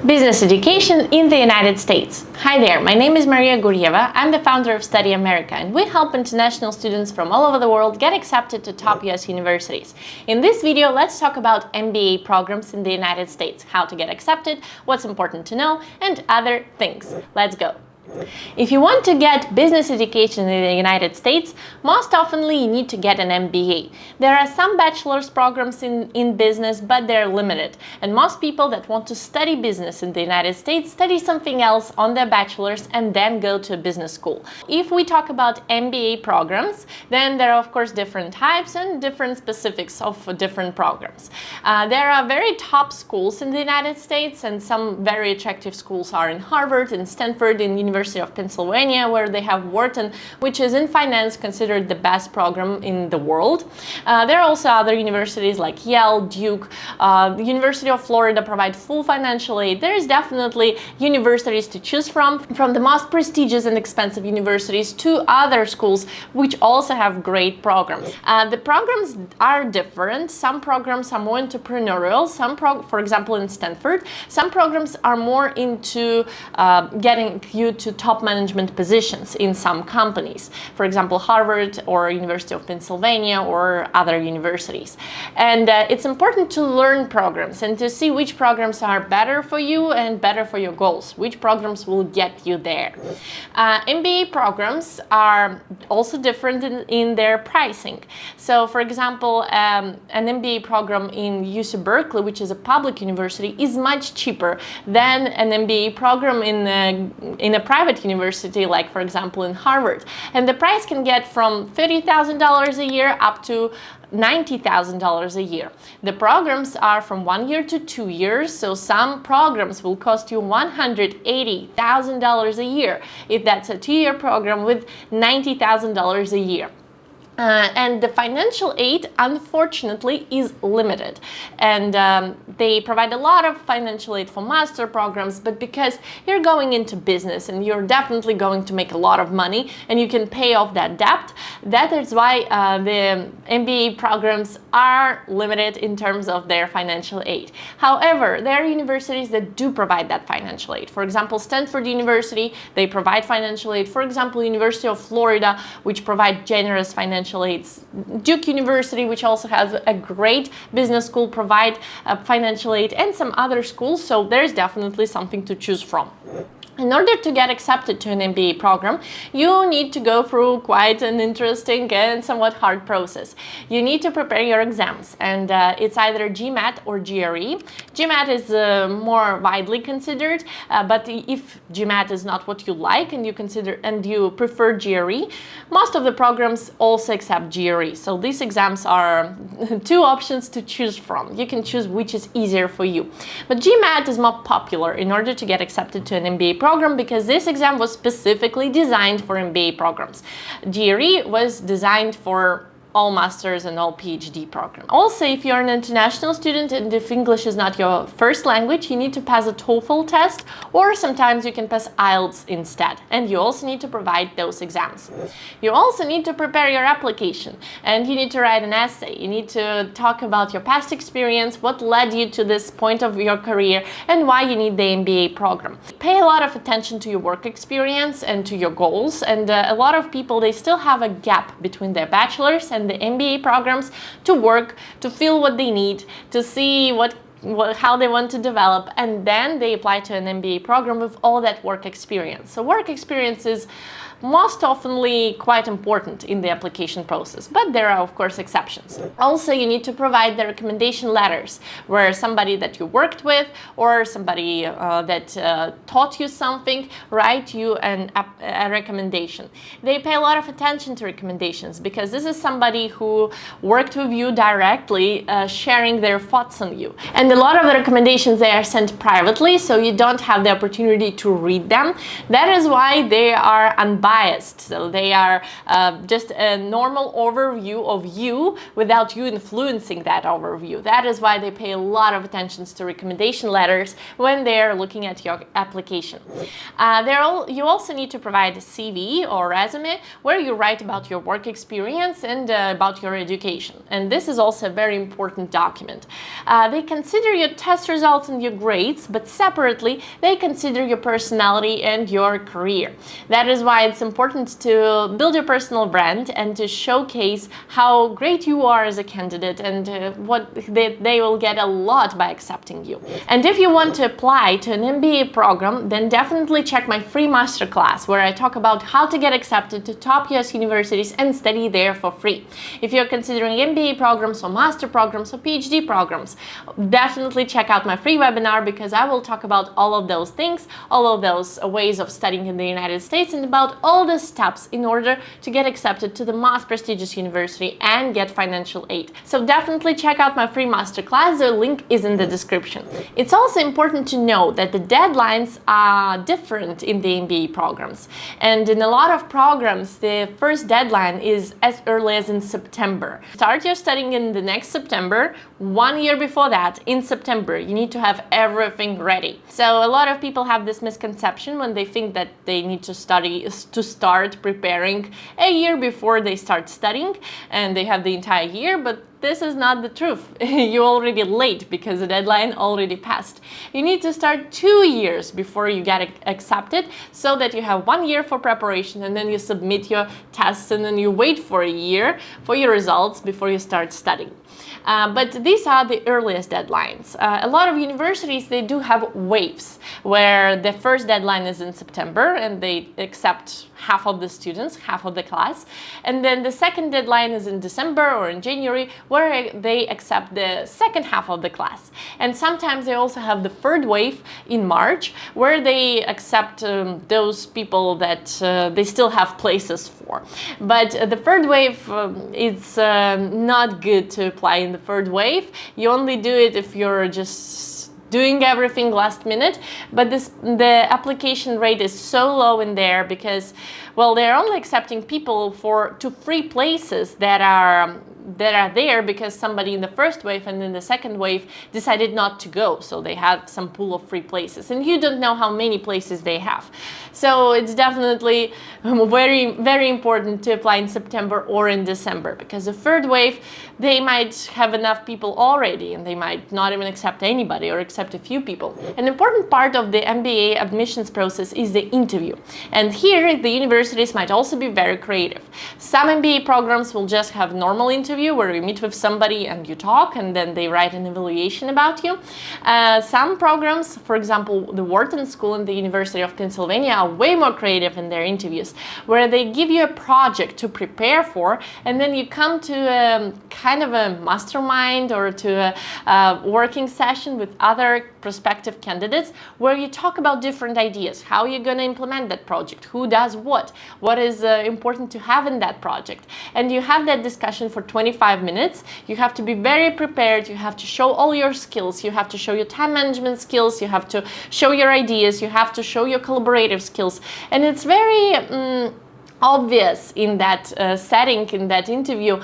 Business education in the United States. Hi there, my name is Maria Gurjeva. I'm the founder of Studyamerica, and we help international students from all over the world get accepted to top US universities. In this video, let's talk about MBA programs in the United States, how to get accepted, what's important to know, and other things. Let's go. If you want to get business education in the United States, most oftenly you need to get an MBA. There are some bachelor's programs in business, but they're limited. And most people that want to study business in the United States study something else on their bachelor's and then go to a business school. If we talk about MBA programs, then there are of course different types and different specifics of different programs. There are very top schools in the United States, and some very attractive schools are in Harvard, in Stanford, in University of Pennsylvania, where they have Wharton, which is in finance considered the best program in the world. There are also other universities like Yale, Duke, the University of Florida provide full financial aid. There is definitely universities to choose from the most prestigious and expensive universities to other schools which also have great programs. The programs are different. Some programs are more entrepreneurial. For example, in Stanford, some programs are more into getting you to top management positions in some companies. For example, Harvard or University of Pennsylvania or other universities. And it's important to learn programs and to see which programs are better for you and better for your goals, which programs will get you there. MBA programs are also different in their pricing. So, for example, an MBA program in UC Berkeley, which is a public university, is much cheaper than an MBA program in a private university, like for example in Harvard. And the price can get from $30,000 a year up to $90,000 a year. The programs are from 1 year to 2 years, so some programs will cost you $180,000 a year if that's a 2-year program with $90,000 a year. And the financial aid, unfortunately, is limited. And they provide a lot of financial aid for master programs, but because you're going into business and you're definitely going to make a lot of money and you can pay off that debt, that is why the MBA programs are limited in terms of their financial aid. However, there are universities that do provide that financial aid. For example, Stanford University, they provide financial aid. For example, University of Florida, which provide generous financial aids. Duke University, which also has a great business school, provide financial aid, and some other schools, so there's definitely something to choose from. In order to get accepted to an MBA program, you need to go through quite an interesting and somewhat hard process. You need to prepare your exams, and it's either GMAT or GRE. GMAT is more widely considered, but if GMAT is not what you like and you prefer GRE, most of the programs also accept GRE. So these exams are two options to choose from. You can choose which is easier for you. But GMAT is more popular in order to get accepted to an MBA program because this exam was specifically designed for MBA programs. GRE was designed for all masters and all PhD programs. Also, if you're an international student and if English is not your first language, you need to pass a TOEFL test, or sometimes you can pass IELTS instead, and you also need to provide those exams. You also need to prepare your application, and you need to write an essay. You need to talk about your past experience, what led you to this point of your career, and why you need the MBA program. Pay a lot of attention to your work experience and to your goals, and a lot of people, they still have a gap between their bachelor's and the MBA programs to work, to feel what they need, to see how they want to develop, and then they apply to an MBA program with all that work experience. So work experience is most oftenly quite important in the application process, but there are of course exceptions. Also, you need to provide the recommendation letters where somebody that you worked with or somebody that taught you something write you a recommendation. They pay a lot of attention to recommendations because this is somebody who worked with you directly, sharing their thoughts on you. And a lot of the recommendations, they are sent privately, so you don't have the opportunity to read them. That is why they are unbiased unbiased. So they are just a normal overview of you without you influencing that overview. That is why they pay a lot of attention to recommendation letters when they're looking at your application. You also need to provide a CV or resume where you write about your work experience and about your education. And this is also a very important document. They consider your test results and your grades, but separately they consider your personality and your career. That is why it's important to build your personal brand and to showcase how great you are as a candidate, and what they will get a lot by accepting you. And if you want to apply to an MBA program, then definitely check my free masterclass where I talk about how to get accepted to top US universities and study there for free. If you're considering MBA programs or master programs or PhD programs, definitely check out my free webinar, because I will talk about all of those things, all of those ways of studying in the United States, and about all the steps in order to get accepted to the most prestigious university and get financial aid. So definitely check out my free masterclass. The link is in the description. It's also important to know that the deadlines are different in the MBA programs. And in a lot of programs, the first deadline is as early as in September. Start your studying in the next September. 1 year before that, in September, you need to have everything ready. So a lot of people have this misconception when they think that they need to start preparing a year before they start studying, and they have the entire year, but this is not the truth. You're already late because the deadline already passed. You need to start 2 years before you get accepted, so that you have 1 year for preparation, and then you submit your tests, and then you wait for a year for your results before you start studying. But these are the earliest deadlines. A lot of universities, they do have waves where the first deadline is in September and they accept half of the students, half of the class. And then the second deadline is in December or in January, where they accept the second half of the class. And sometimes they also have the third wave in March, where they accept those people that they still have places for. But the third wave, it's not good to apply in the third wave. You only do it if you're just doing everything last minute, but the application rate is so low in there because, well, they're only accepting people to 3 places that are there because somebody in the first wave and in the second wave decided not to go, so they have some pool of 3 places, and you don't know how many places they have. So it's definitely very, very important to apply in September or in December, because the third wave, they might have enough people already and they might not even accept anybody or accept a few people. An important part of the MBA admissions process is the interview, and here the universities might also be very creative. Some MBA programs will just have normal interview where you meet with somebody and you talk, and then they write an evaluation about you. Some programs, for example, the Wharton School and the University of Pennsylvania, are way more creative in their interviews, where they give you a project to prepare for, and then you come to a kind of a mastermind or to a working session with other prospective candidates, where you talk about different ideas, how you're going to implement that project, who does what is important to have in that project. And you have that discussion for 25 minutes. You have to be very prepared. You have to show all your skills. You have to show your time management skills. You have to show your ideas. You have to show your collaborative skills. And it's very obvious in that setting, in that interview,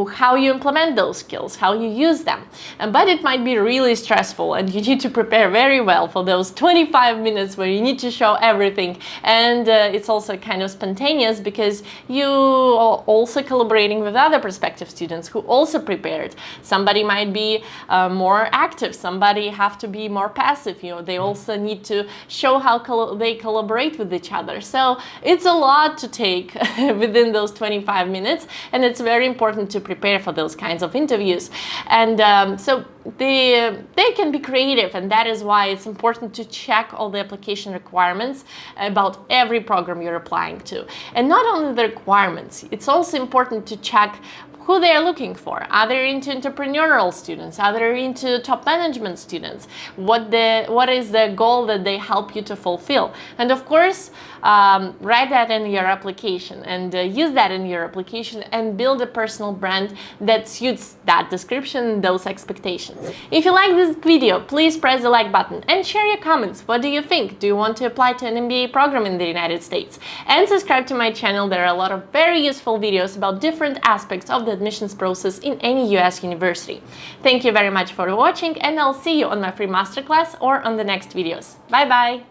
how you implement those skills, how you use them. But it might be really stressful, and you need to prepare very well for those 25 minutes where you need to show everything. And it's also kind of spontaneous because you are also collaborating with other prospective students who also prepared. Somebody might be more active, somebody have to be more passive. They also need to show how they collaborate with each other. So it's a lot to take within those 25 minutes, and it's very important to prepare for those kinds of interviews. And so they can be creative, and that is why it's important to check all the application requirements about every program you're applying to. And not only the requirements, it's also important to check who they are looking for. Are they into entrepreneurial students? Are they into top management students? What is the goal that they help you to fulfill? And of course, write that in your application and use that in your application and build a personal brand that suits that description, those expectations. If you like this video, please press the like button and share your comments. What do you think? Do you want to apply to an MBA program in the United States? And subscribe to my channel. There are a lot of very useful videos about different aspects of the admissions process in any US university. Thank you very much for watching, and I'll see you on my free masterclass or on the next videos. Bye bye!